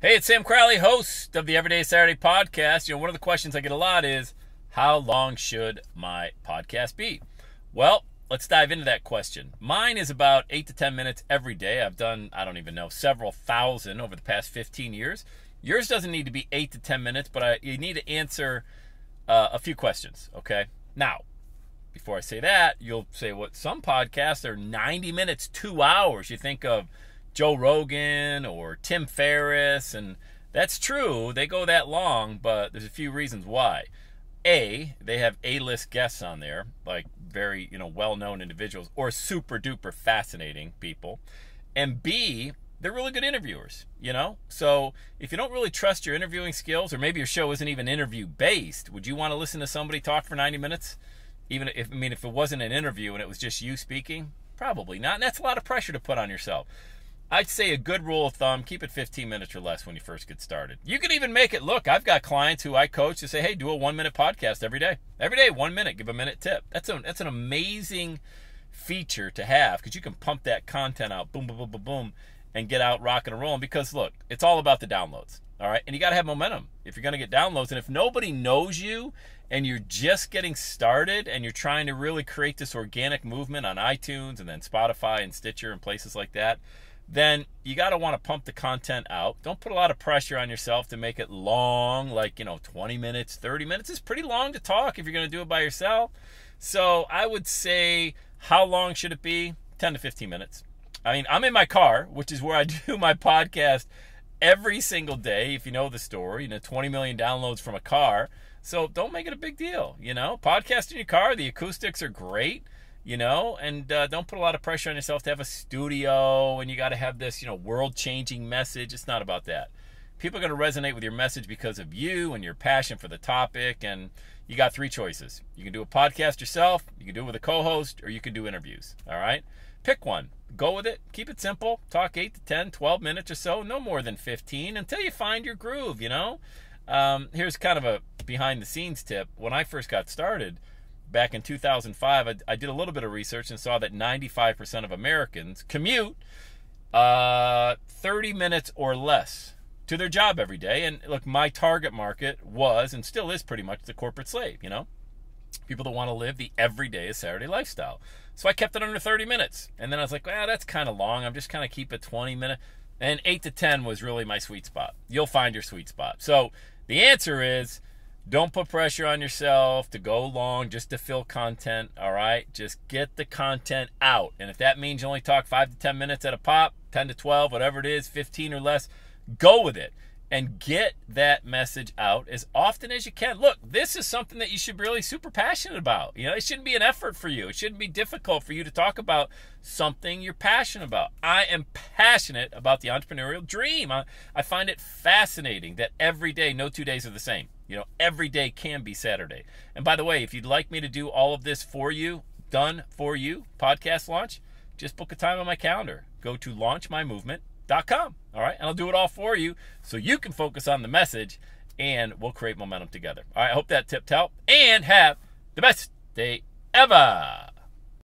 Hey, it's Sam Crowley, host of the Everyday Saturday podcast. One of the questions I get a lot is, how long should my podcast be? Well, let's dive into that question. Mine is about 8 to 10 minutes every day. I've done, several thousand over the past 15 years. Yours doesn't need to be 8 to 10 minutes, but you need to answer a few questions, okay? Now, before I say that, you'll say, what? Some podcasts are 90 minutes, 2 hours. You think of Joe Rogan or Tim Ferriss, and that's true. They go that long, but there's a few reasons why. A, they have A-list guests on there, like very, well-known individuals or super-duper fascinating people. And B, they're really good interviewers, So if you don't really trust your interviewing skills, or maybe your show isn't even interview-based, would you want to listen to somebody talk for 90 minutes? Even if it wasn't an interview and it was just you speaking? Probably not. And that's a lot of pressure to put on yourself. I'd say a good rule of thumb, keep it 15 minutes or less when you first get started. You can even make it, look, I've got clients who I coach to say, hey, do a 1-minute podcast every day. Every day, 1 minute, give a minute tip. That's an amazing feature to have, because you can pump that content out, boom, boom, boom, boom, boom, and get out rocking and rolling. Because, look, it's all about the downloads, all right? And you got to have momentum if you're going to get downloads. And if nobody knows you and you're just getting started and you're trying to really create this organic movement on iTunes and then Spotify and Stitcher and places like that, then you got to want to pump the content out. Don't put a lot of pressure on yourself to make it long, like, 20 minutes, 30 minutes is pretty long to talk if you're going to do it by yourself. So I would say, how long should it be? 10 to 15 minutes. I'm in my car, which is where I do my podcast every single day. If you know the story, 20 million downloads from a car. So don't make it a big deal, Podcast in your car, the acoustics are great. And don't put a lot of pressure on yourself to have a studio and you got to have this, world-changing message. It's not about that. People are going to resonate with your message because of you and your passion for the topic, and you got 3 choices. You can do a podcast yourself, you can do it with a co-host, or you can do interviews, all right? Pick one. Go with it. Keep it simple. Talk 8 to 10, 12 minutes or so, no more than 15, until you find your groove, Here's kind of a behind-the-scenes tip. When I first got started, back in 2005, I did a little bit of research and saw that 95% of Americans commute 30 minutes or less to their job every day. And look, my target market was and still is pretty much the corporate slave, people that want to live the everyday Saturday lifestyle. So I kept it under 30 minutes. And then I was like, well, that's kind of long. I'm just kind of keep it 20 minutes. And 8 to 10 was really my sweet spot. You'll find your sweet spot. So the answer is, don't put pressure on yourself to go long just to fill content, all right? Just get the content out. And if that means you only talk 5 to 10 minutes at a pop, 10 to 12, whatever it is, 15 or less, go with it. And get that message out as often as you can. Look, this is something that you should be really super passionate about. It shouldn't be an effort for you. It shouldn't be difficult for you to talk about something you're passionate about. I am passionate about the entrepreneurial dream. I find it fascinating that every day, no 2 days are the same. Every day can be Saturday. And by the way, if you'd like me to do all of this for you, done for you, podcast launch, just book a time on my calendar. Go to launchmymovement.com, all right? And I'll do it all for you so you can focus on the message and we'll create momentum together. All right, I hope that tip helped, and have the best day ever.